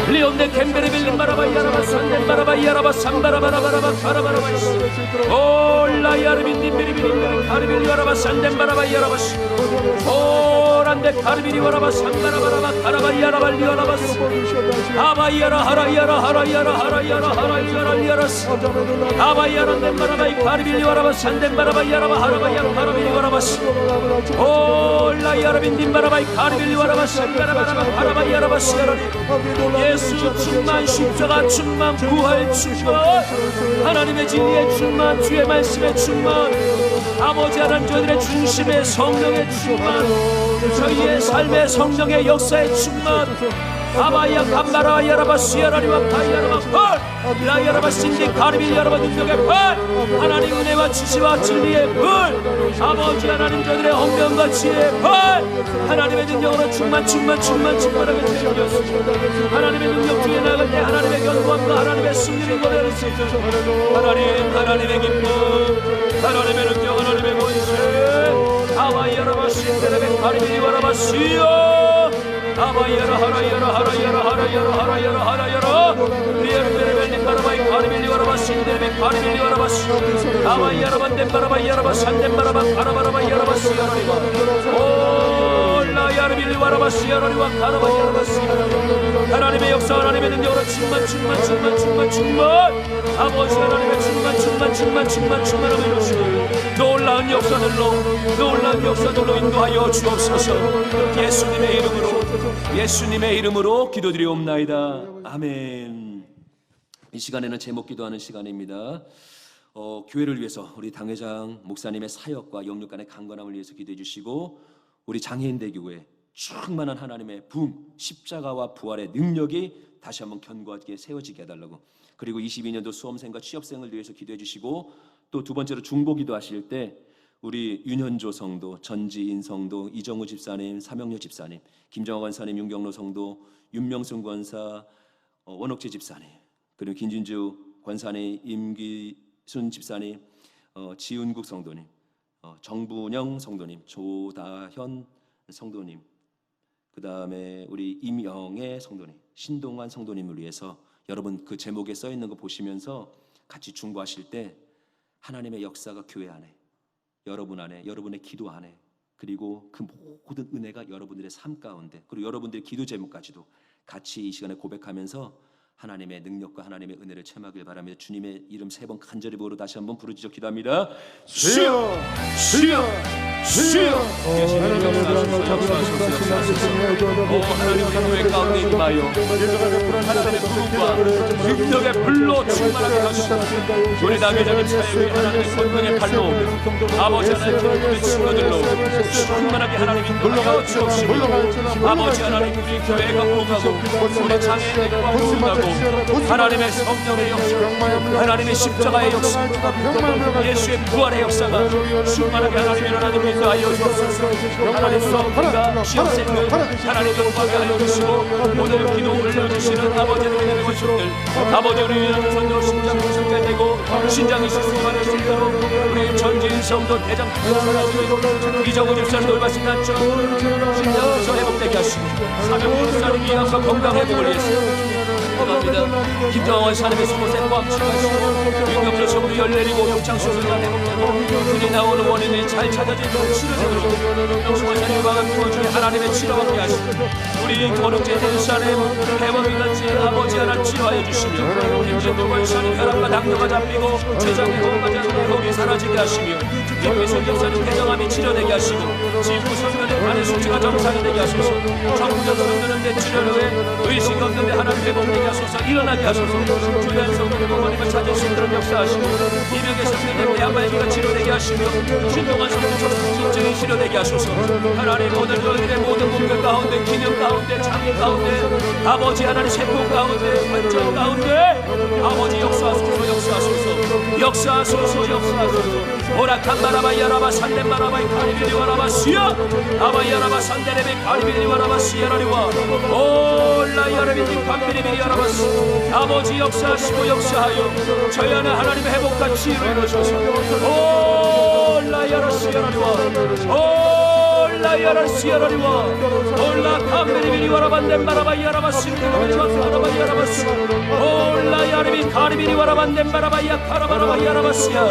S1: 리온데 캔베레빌리 바라바 야라바 산데 바라바 야라바 산바라바라바라바 카라바라바 올라 야르빈디 비리비리 카르빌리 와라바 산데 바라바 야라바 오란데 카르빌리 와라바 산바라바라바 카라바 야라발리 와라바 아바야라 하라야라 하라야라 하라야라 하라야라 야라 아바야란데 바라바 카르빌리 와라바 산데 바라바 야라바 하라바야 카르빌리 와라바시 올라 야라빈딘 바라바이 카르빌리 와라바시 바라바라바 카라바 야라바시 예수 충만 십자가 충만 부활 충만 하나님의 진리의 충만 주의 말씀의 충만 아버지 하나님 저희들의 중심의 성령의 충만 저희의 삶의 성령의 역사의 충만 아바야 감바라 야라바 시야라리와 파야라바 펄 라야라바 신디 가르빌 야라바 능력의 펄 하나님 은혜와 지시와 진리의 펄 아버지 하나님 저들의 헌병과 지혜의 펄 하나님의 능력으로 충만하게 되어주옵소서. 하나님의 능력 중에 나갈 때 하나님의 견고함과 하나님의 승리를 거둬낼 수 있도록 하나님의 기쁨 하나님의 능력 하나님의 권세 아바야라바 신데레베 가르빌 와라바 시여 아바야라 하라야라 하라야라 하라야라 하라야라 하라야라 리아르베레벨리 바라바이 카르빌리 와라바 신데레베 카르빌리 와라바 아바야라 반데 바라바이 야라바 산데 바라바 카라바라바 야라바 시야라리와 올라 야르빌리 와라바 시야라리와 카라바 야라바 시야라리와 하나님의 역사 하나님의 능력으로 충만 아버지 하나님의 충만함을 이루시고 놀라운 역사들로 인도하여 주옵소서. 예수님의 이름으로 기도드리옵나이다. 아멘. 이 시간에는 제목 기도하는 시간입니다. 교회를 위해서 우리 당회장 목사님의 사역과 영육간의 강건함을 위해서 기도해 주시고 우리 장애인대교회 충만한 하나님의 붕 십자가와 부활의 능력이 다시 한번 견고하게 세워지게 해달라고 그리고 22년도 수험생과 취업생을 위해서 기도해 주시고
S4: 또 두 번째로 중보기도 하실 때 우리 윤현조 성도, 전지인 성도, 이정우 집사님, 사명료 집사님, 김정화 권사님, 윤경로 성도, 윤명순 권사, 원옥재 집사님, 그리고 김진주 권사님, 임기순 집사님, 지은국 성도님, 정분영 성도님, 조다현 성도님, 그 다음에 우리 임영애 성도님, 신동환 성도님을 위해서 여러분 그 제목에 써 있는 거 보시면서 같이 중보하실 때 하나님의 역사가 교회 안에, 여러분 안에, 여러분의 기도 안에, 그리고 그 모든 은혜가 여러분들의 삶 가운데, 그리고 여러분들의 기도 제목까지도 같이 이 시간에 고백하면서 하나님의 능력과 하나님의 은혜를 체험하길 바라며 주님의 이름 세 번 간절히 부르 다시 한번 부르짖어 기도합니다. 주여, 주여, 주여. 하나님 우리 교회 가운데 임하여 하나님의 부름과 능력의 불로 충만하게 하시고 우리 남회장님 사역에 하나님의 권능의 발로 아버지 하나님 우리 친구들로 충만하게 하나님이 임하여 주옵시고 아버지 하나님 우리 교회가 부흥하고 우리 장애인들과 부흥하고 하나님의 성령의 역사, 하나님의 십자가의 역사, 예수의 부활의 역사가 충만하게 하나님 일어나는 믿게 하여 주옵소서. 하나님 성품과 시험생들 하나님 영광에 하여 주시고 오늘 기도 올려주시는 아버지 하나님의 것들 아버지 우리 위하는 성도 신장 구성게 되고 신장이 실수하는 성도로 우리 전지인 성도 대장 사랑으로 이정우 집사님 돌바신 난처 신장에서 회복되게 하시고 사명 집사님 이양과 건강 회복을 위해서 감사합니다. 김정원 사람의 수고세 포함치가시고 윤경조 성도 열내리고 용창수술과 회복되고 눈이 나오는 원인이 잘 찾아지고 치료되도록 영수원사님 유방암 투어 중에 하나님의 치료받게 하시고 우리 거룩제 대주사님 대범이같이 아버지 하나님 치료하여 주시며 김진도 원사님 혈압과 당뇨가 잡히고 췌장의 호흡과 장의 호흡이 사라지게 하시며 김미순 경사님 대정암이 치료되게 하시고 지구 성면의 간의 수치가 정상이 되게 하소서 정부적 성면은 대치료 후에 의식이 없는데 하나님 회복되게 하소서 일어나게 하소서 주변 성도의 부모님을 찾을 수 있도록 역사하시고 이명의 성도의 대한마이가 치료되게 하시며 신동한 성도 정신증이 치료되게 하소서 하나님 오늘 너희들의 모든 공격 가운데 기능 가운데 장애 가운데 아버지 하나님 세포 가운데 관절 가운데 아버지 역사하소서 역사하소서 역사하소서 오락한 바라바이아라바 산덴바라바이 카리비리와라바 시야 아바이아라바 산데레베 카리비리와라바 시야라리와 올라이아레비니 캄비리비리와라바 아버지 역사하시고 역사하여 저희 안에 하나님의 회복과 치유를 이루셔서 올라이아라 시야라리와 올라이아라 시야라리와 올라 캄비리비리와라바 덴바라바이아라바 신데레베리와 카라바이아라바 올라이아레비 카리비리와라바 덴바라바이아 카라바라바이아라바 시야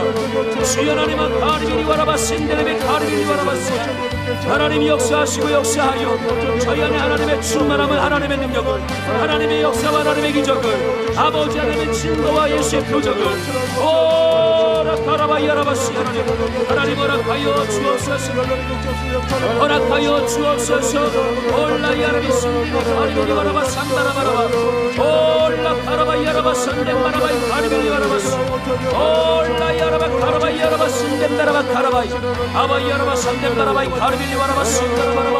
S4: 주여 하나님은 카리비리와라바 신데레베 카리비리와라바 시야 하나님이 역사하시고 역사하여 저희 안에 하나님의 충만함을 하나님의 능력을 하나님의 역사와 하나님의 기적을 아버지 하나님의 진노와 예수의 표적을 오라카라바이아라바시 하나님 허락하여 주옵소서 허락하여 주옵소서 올라이아라비 신디네 카리비리와라바 산바라바라바 올라카라바이아라바 산덴바라바이 카리비리와라바시 올라이아라바 카라바이아라바 신덴바라바 카라바이 아바이아라바 산덴바라바이 카리비리와라바 신바라바라바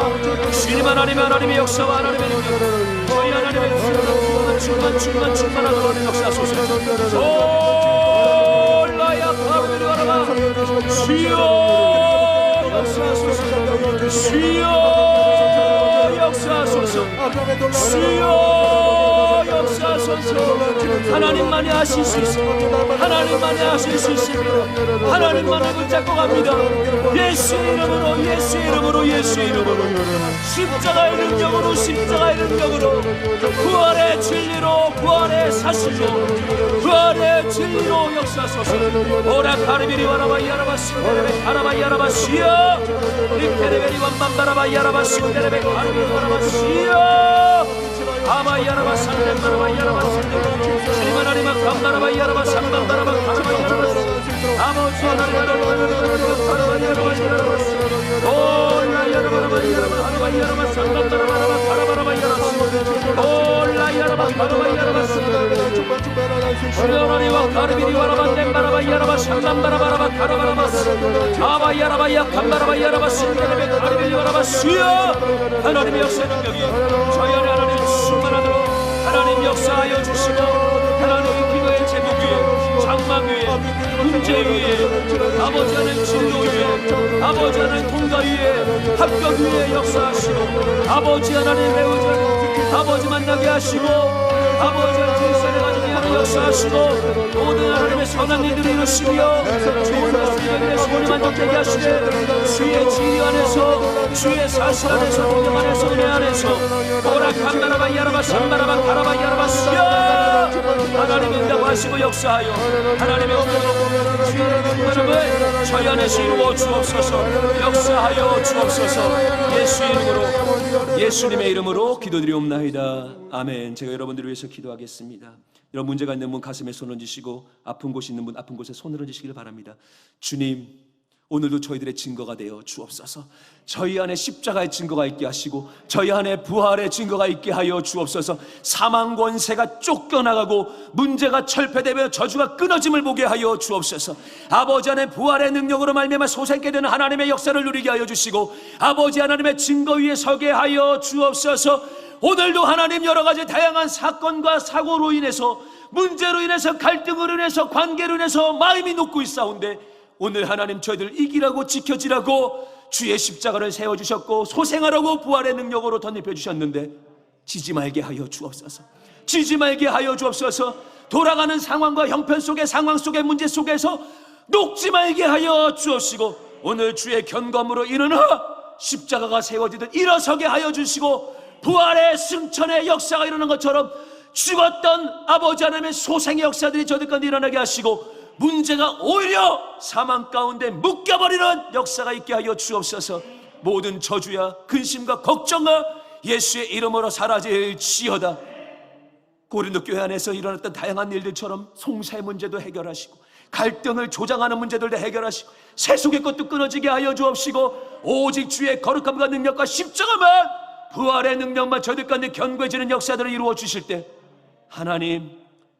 S4: 주님 하나님의 역사와 하나님의 능력 저희 하나님의 충만하도록 역사하소서 올라야 카리비리와라바 주여 역사하소서 주여 역사하소서 주여 역사하소서 하나님만이 하실 수 있습니다 하나님만이 하실 수 있습니다 하나님만을 붙잡고 갑니다 예수의 이름으로 예수의 이름으로 예수의 이름으로 십자가의 능력으로 십자가의 능력으로 부활의 진리로 부활의 사실로 부활의 진리로 역사하소서 오라 카리비리와라바 야라바 신데레베 카라바 야라바 시여 리케레베리 완반바라바 야라바 신데레베 카리비리와라바 시여 아바야라바 산덴바라바 야라바 신데레베 주님 하나님아 감바라바 야라바 산반바라바 카라바 야라바 아버지 하나님아 카라바 야라바 야라바 올라 야라바라바 야라바 카라바 야라바 산반바라바 카라바라바 야라바 올라 야라바 카라바 야라바 주여라리와 카리비리와라바 덴바라바 야라바 산반바라바라바 카라바라바 아바야라바 야칸바라바 야라바 신데레베 카리비리와라바 시여 하나님의 역사의 능력이 저희 안에 하나님 충만하도록 하나님 역사하여 주시고 하나님의 기도의 제목 위에, 장막 위에, 문제 위에, 아버지 하나님 진로 위에, 아버지 하나님 통과 위에, 합격 위에 역사하시고, 아버지 하나님 배우자, 아버지 만나게 하시고, 아버지 하나님 질서를 가지게 하는 역사하시고, 모든 하나님의 선한 일들을 이루시며 좋은 말씀을 소원이 만족되게 하시되, 주의 지휘 안에서, 주의 사실 안에서, 동정 안에서, 은혜 안에서 오락함나라바 야라바 삼바라바 가라바 야라바 수야 하나님 응답하시고 역사하여 하나님의 은혜로 주의 충만함을 저희 안에서 이루어 주옵소서. 역사하여 주옵소서. 예수 이름으로, 예수님의 이름으로 기도드리옵나이다. 아멘. 제가 여러분들을 위해서 기도하겠습니다. 여러분 문제가 있는 분 가슴에 손 얹으시고, 아픈 곳이 있는 분 아픈 곳에 손을 얹으시길 바랍니다. 주님, 오늘도 저희들의 증거가 되어 주옵소서. 저희 안에 십자가의 증거가 있게 하시고, 저희 안에 부활의 증거가 있게 하여 주옵소서. 사망 권세가 쫓겨나가고 문제가 철폐되며 저주가 끊어짐을 보게 하여 주옵소서. 아버지 안에 부활의 능력으로 말미암아 솟아있게 되는 하나님의 역사를 누리게 하여 주시고, 아버지 하나님의 증거 위에 서게 하여 주옵소서. 오늘도 하나님 여러 가지 다양한 사건과 사고로 인해서, 문제로 인해서, 갈등으로 인해서, 관계로 인해서 마음이 녹고 있사온데, 오늘 하나님 저희들 이기라고 지켜지라고 주의 십자가를 세워주셨고, 소생하라고 부활의 능력으로 덧입혀 주셨는데 지지 말게 하여 주옵소서. 지지 말게 하여 주옵소서. 돌아가는 상황과 형편 속의 상황 속의 문제 속에서 녹지 말게 하여 주옵시고, 오늘 주의 견검으로 일어나 십자가가 세워지듯 일어서게 하여 주시고, 부활의 승천의 역사가 일어나는 것처럼 죽었던 아버지 하나님의 소생의 역사들이 저들 가운데 일어나게 하시고, 문제가 오히려 사망 가운데 묶여버리는 역사가 있게 하여 주옵소서. 모든 저주야 근심과 걱정과 예수의 이름으로 사라질지어다. 고린도 교회 안에서 일어났던 다양한 일들처럼 송사의 문제도 해결하시고, 갈등을 조장하는 문제들도 해결하시고, 세속의 것도 끊어지게 하여 주옵시고, 오직 주의 거룩함과 능력과 십자가만, 부활의 능력만 저들 가운데 견고해지는 역사들을 이루어 주실 때 하나님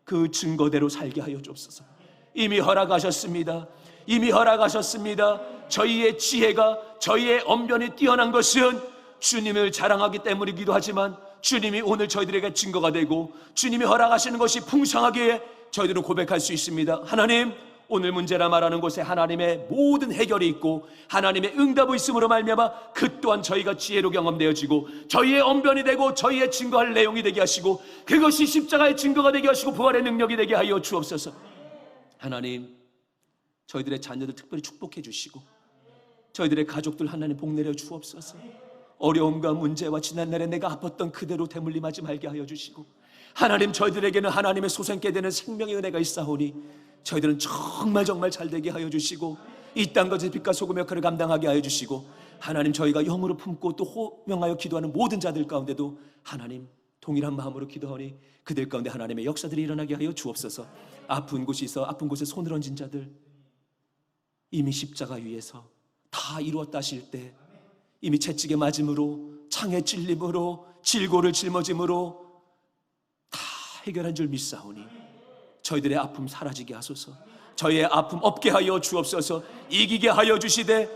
S4: 그 증거대로 살게 하여 주옵소서. 이미 허락하셨습니다. 이미 허락하셨습니다. 저희의 지혜가, 저희의 언변이 뛰어난 것은 주님을 자랑하기 때문이기도 하지만, 주님이 오늘 저희들에게 증거가 되고 주님이 허락하시는 것이 풍성하기에 저희들은 고백할 수 있습니다. 하나님, 오늘 문제라 말하는 곳에 하나님의 모든 해결이 있고 하나님의 응답이 있음으로 말미암아 그 또한 저희가 지혜로 경험되어지고 저희의 언변이 되고 저희의 증거할 내용이 되게 하시고, 그것이 십자가의 증거가 되게 하시고 부활의 능력이 되게 하여 주옵소서. 하나님, 저희들의 자녀들 특별히 축복해 주시고, 저희들의 가족들 하나님 복 내려 주옵소서. 어려움과 문제와 지난날에 내가 아팠던 그대로 대물림하지 말게 하여 주시고, 하나님 저희들에게는 하나님의 소생케 되는 생명의 은혜가 있사오니 저희들은 정말 잘 되게 하여 주시고, 이 땅 것의 빛과 소금 역할을 감당하게 하여 주시고, 하나님 저희가 영으로 품고 또 호명하여 기도하는 모든 자들 가운데도 하나님 동일한 마음으로 기도하니 그들 가운데 하나님의 역사들이 일어나게 하여 주옵소서. 아픈 곳이 있어 아픈 곳에 손을 얹은 자들, 이미 십자가 위에서 다 이루었다 하실 때 이미 채찍에 맞음으로, 창에 찔림으로, 질고를 짊어짐으로 다 해결한 줄 믿사오니 저희들의 아픔 사라지게 하소서. 저희의 아픔 없게 하여 주옵소서. 이기게 하여 주시되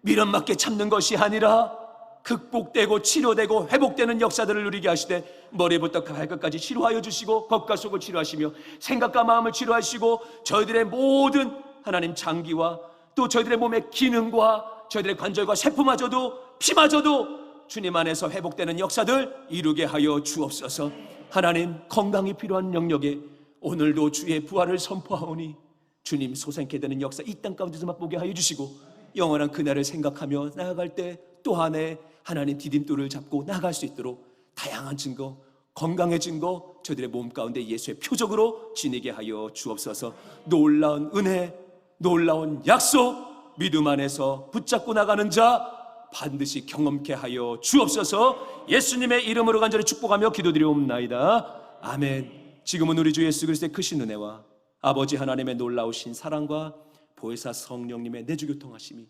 S4: 미련맞게 참는 것이 아니라 극복되고 치료되고 회복되는 역사들을 누리게 하시되, 머리부터 발끝까지 치료하여 주시고 겉과 속을 치료하시며 생각과 마음을 치료하시고, 저희들의 모든 하나님 장기와 또 저희들의 몸의 기능과 저희들의 관절과 세포마저도 피마저도 주님 안에서 회복되는 역사들 이루게 하여 주옵소서. 하나님, 건강이 필요한 영역에 오늘도 주의 부활을 선포하오니 주님 소생케 되는 역사 이 땅 가운데서 맛보게 하여 주시고, 영원한 그날을 생각하며 나아갈 때 또 한해 하나님 디딤돌을 잡고 나아갈 수 있도록 다양한 증거, 건강의 증거 저희들의 몸 가운데 예수의 표적으로 지니게 하여 주옵소서. 놀라운 은혜, 놀라운 약속, 믿음 안에서 붙잡고 나가는 자 반드시 경험케 하여 주옵소서. 예수님의 이름으로 간절히 축복하며 기도드리옵나이다. 아멘. 지금은 우리 주 예수 그리스도의 크신 은혜와 아버지 하나님의 놀라우신 사랑과 보혜사 성령님의 내주교통하심이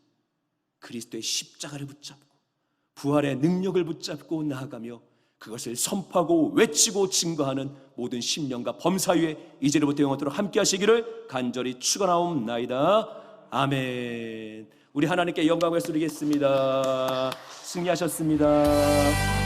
S4: 그리스도의 십자가를 붙잡고 부활의 능력을 붙잡고 나아가며 그것을 선포하고 외치고 증거하는 모든 심령과 범사위에 이제로부터 영원토록 함께 하시기를 간절히 축원하옵나이다. 아멘. 우리 하나님께 영광을 드리겠습니다. 승리하셨습니다.